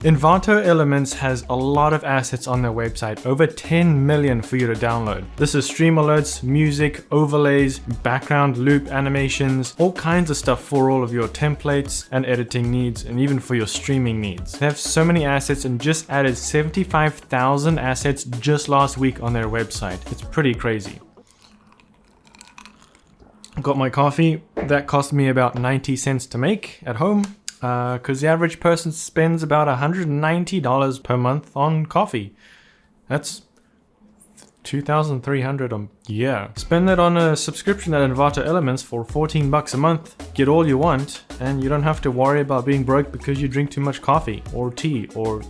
ENVATO Elements has a lot of assets on their website, over 10 million for you to download. This is stream alerts, music, overlays, background loop animations, all kinds of stuff for all of your templates and editing needs, and even for your streaming needs. They have so many assets and just added 75,000 assets just last week on their website. It's pretty crazy. Got my coffee. That cost me about 90 cents to make at home. Because the average person spends about $190 per month on coffee. That's $2,300 a year. Spend that on a subscription at ENVATO Elements for 14 bucks a month. Get all you want, and you don't have to worry about being broke because you drink too much coffee or tea or,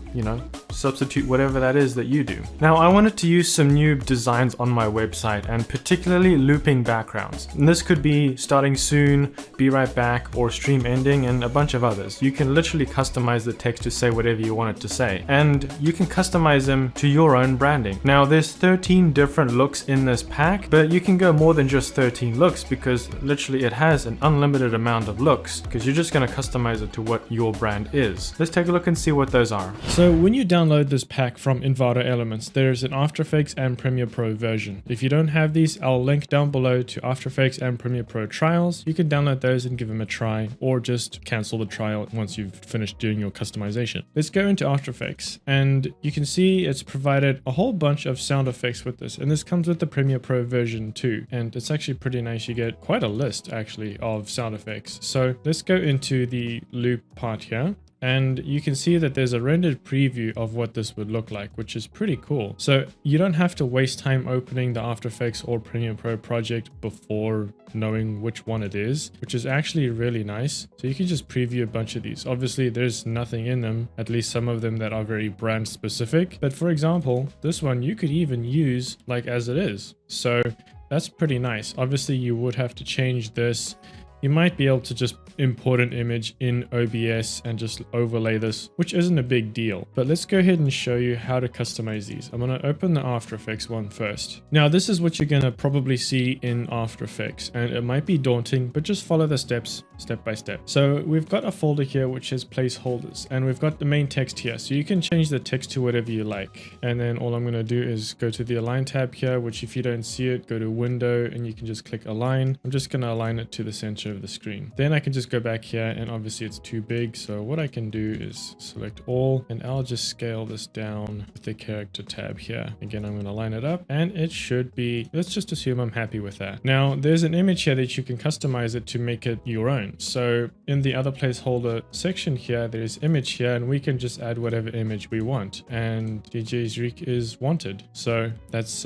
substitute whatever that is that you do. Now, I wanted to use some new designs on my website, and particularly looping backgrounds. And this could be starting soon, be right back, or stream ending, and a bunch of others. You can literally customize the text to say whatever you want it to say, and you can customize them to your own branding. Now, there's 13 different looks in this pack, but you can go more than just 13 looks because literally it has an unlimited amount of looks because you're just going to customize it to what your brand is. Let's take a look and see what those are. So when you download this pack from ENVATO Elements, there's an After Effects and Premiere Pro version. If you don't have these, I'll link down below to After Effects and Premiere Pro trials. You can download those and give them a try, or just cancel the trial once you've finished doing your customization. Let's go into After Effects, and you can see it's provided a whole bunch of sound effects with this, and this comes with the Premiere Pro version too, and it's actually pretty nice. You get quite a list actually of sound effects. So let's go into the loop part here. And you can see that there's a rendered preview of what this would look like, which is pretty cool. So you don't have to waste time opening the After Effects or Premiere Pro project before knowing which one it is, which is actually really nice. So you can just preview a bunch of these. Obviously, there's nothing in them, at least some of them that are very brand specific. But for example, this one you could even use like as it is. So that's pretty nice. Obviously, you would have to change this. You might be able to just import an image in OBS and just overlay this, which isn't a big deal. But let's go ahead and show you how to customize these. I'm going to open the After Effects one first. Now, this is what you're going to probably see in After Effects, and it might be daunting, but just follow the steps step by step. So we've got a folder here which has placeholders, and we've got the main text here. So you can change the text to whatever you like. And then all I'm going to do is go to the Align tab here, which if you don't see it, go to Window, and you can just click Align. I'm just going to align it to the center of the screen. Then I can just go back here, and obviously it's too big. So what I can do is select all, and I'll just scale this down with the character tab here. Again, I'm going to line it up, and it should be, let's just assume I'm happy with that. Now there's an image here that you can customize it to make it your own. So in the other placeholder section here, there's image here, and we can just add whatever image we want. And DJ's Reek is wanted. So that's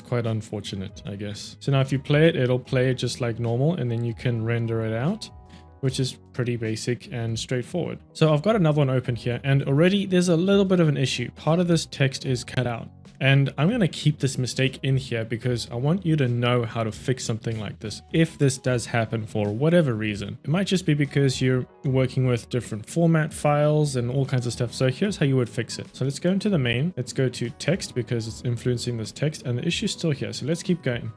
quite unfortunate, I guess. So now if you play it, it'll play it just like normal, and then you can render it out, which is pretty basic and straightforward. So I've got another one open here, and already there's a little bit of an issue. Part of this text is cut out. And I'm going to keep this mistake in here because I want you to know how to fix something like this if this does happen for whatever reason. It might just be because you're working with different format files and all kinds of stuff. So here's how you would fix it. So let's go into the main. Let's go to text because it's influencing this text, and the issue is still here. So let's keep going.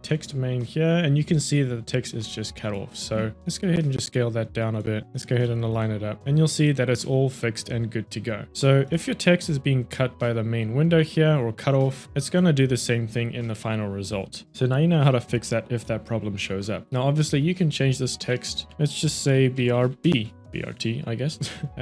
Text main here, and you can see that the text is just cut off. So let's go ahead and just scale that down a bit. Let's go ahead and align it up, and you'll see that it's all fixed and good to go. So if your text is being cut by the main window here, or cut off, it's going to do the same thing in the final result. So now you know how to fix that if that problem shows up. Now obviously you can change this text. Let's just say BRT, I guess.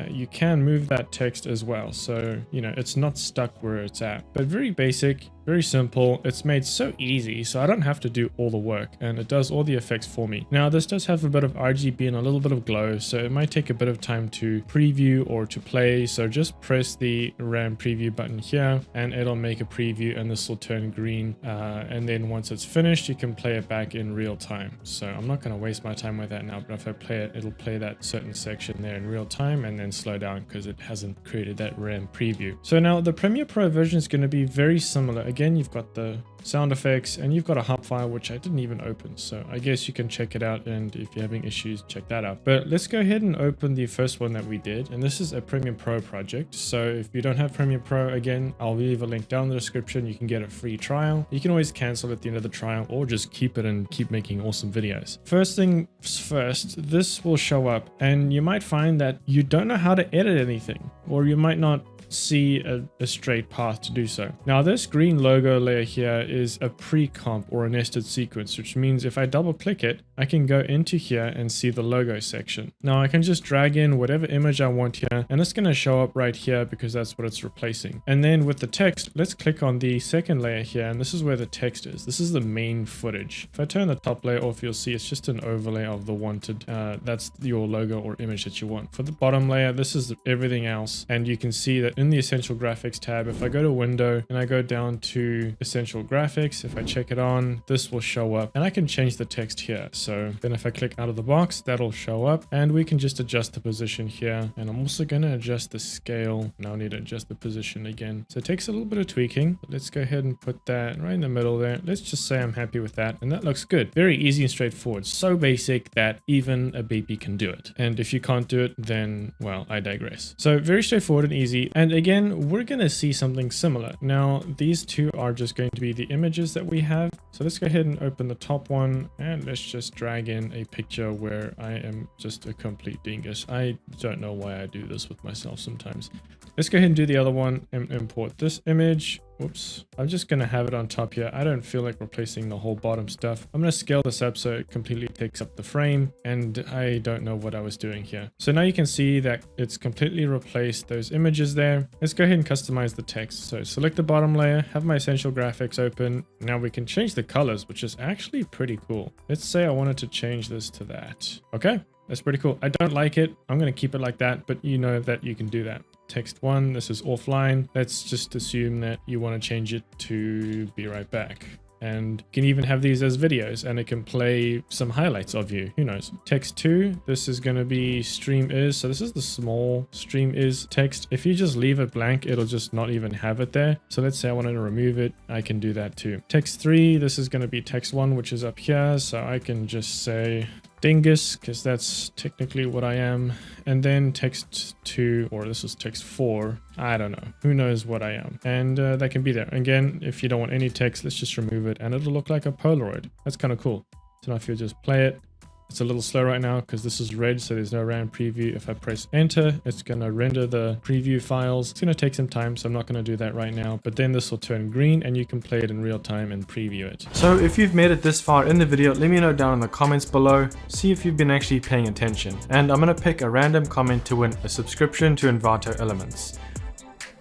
You can move that text as well, so it's not stuck where it's at. But very basic, very simple. It's made so easy, so I don't have to do all the work, and it does all the effects for me. Now this does have a bit of RGB and a little bit of glow, so it might take a bit of time to preview or to play. So just press the RAM preview button here, and it'll make a preview, and this will turn green. And then once it's finished, you can play it back in real time. So I'm not going to waste my time with that now, but if I play it, it'll play that certain section there in real time and then slow down because it hasn't created that RAM preview. So now the Premiere Pro version is going to be very similar. again, you've got the sound effects and you've got a hub file, which I didn't even open. So I guess you can check it out. And if you're having issues, check that out. But let's go ahead and open the first one that we did. And this is a Premiere Pro project. So if you don't have Premiere Pro, again, I'll leave a link down in the description. You can get a free trial. You can always cancel at the end of the trial or just keep it and keep making awesome videos. First things first, this will show up and you might find that you don't know how to edit anything, or you might not see a straight path to do so. Now this green logo layer here is a pre-comp or a nested sequence, which means if I double click it, I can go into here and see the logo section. Now I can just drag in whatever image I want here, and it's going to show up right here because that's what it's replacing. And then with the text, let's click on the second layer here, and this is where the text is. This is the main footage. If I turn the top layer off, you'll see it's just an overlay of the wanted, that's your logo or image that you want. For the bottom layer, this is everything else, and you can see that in the Essential Graphics tab, if I go to Window and I go down to Essential Graphics, if I check it on, this will show up, and I can change the text here. So then if I click out of the box, that'll show up, and we can just adjust the position here. And I'm also going to adjust the scale. Now I need to adjust the position again. So it takes a little bit of tweaking, but let's go ahead and put that right in the middle there. Let's just say I'm happy with that, and that looks good. Very easy and straightforward. So basic that even a baby can do it. And if you can't do it, then, well, I digress. So very straightforward and easy. And again, we're going to see something similar. Now, these two are just going to be the images that we have. So let's go ahead and open the top one, and let's just drag in a picture where I am just a complete dingus. I don't know why I do this with myself sometimes. Let's go ahead and do the other one and import this image. Whoops. I'm just going to have it on top here. I don't feel like replacing the whole bottom stuff. I'm going to scale this up so it completely takes up the frame, and I don't know what I was doing here. So now you can see that it's completely replaced those images there. Let's go ahead and customize the text. So select the bottom layer, have my Essential Graphics open. Now we can change the colors, which is actually pretty cool. Let's say I wanted to change this to that. Okay, that's pretty cool. I don't like it. I'm going to keep it like that, but you know that you can do that. Text 1, this is offline. Let's just assume that you want to change it to be right back. And you can even have these as videos, and it can play some highlights of you. Who knows? Text 2, this is going to be stream is. So this is the small stream is text. If you just leave it blank, it'll just not even have it there. So let's say I wanted to remove it. I can do that too. Text 3, this is going to be text 1, which is up here. So I can just say dingus, because that's technically what I am. And then text 2, or this is text 4. I don't know. Who knows what I am? And that can be there. Again, if you don't want any text, let's just remove it, and it'll look like a Polaroid. That's kind of cool. So now if you just play it, it's a little slow right now because this is red, so there's no RAM preview. If I press enter, it's going to render the preview files. It's going to take some time, so I'm not going to do that right now. But then this will turn green, and you can play it in real time and preview it. So if you've made it this far in the video, let me know down in the comments below. See if you've been actually paying attention. And I'm going to pick a random comment to win a subscription to ENVATO Elements.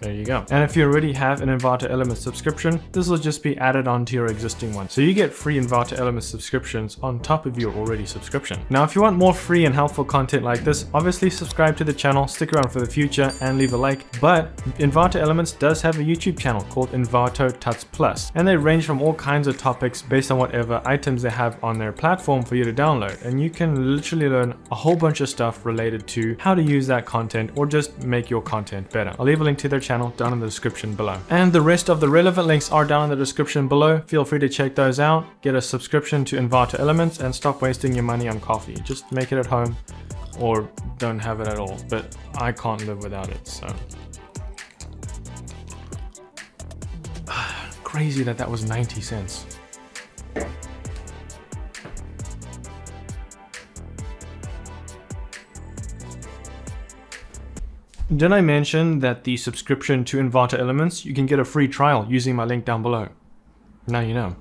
There you go. And if you already have an ENVATO Elements subscription, this will just be added onto your existing one. So you get free ENVATO Elements subscriptions on top of your already subscription. Now, if you want more free and helpful content like this, obviously subscribe to the channel, stick around for the future, and leave a like. But ENVATO Elements does have a YouTube channel called ENVATO Tuts Plus, and they range from all kinds of topics based on whatever items they have on their platform for you to download. And you can literally learn a whole bunch of stuff related to how to use that content or just make your content better. I'll leave a link to their channel down in the description below. And the rest of the relevant links are down in the description below. Feel free to check those out. Get a subscription to ENVATO Elements and stop wasting your money on coffee. Just make it at home or don't have it at all. But I can't live without it, so. Crazy that was 90 cents. Did I mention that the subscription to ENVATO Elements, you can get a free trial using my link down below? Now you know.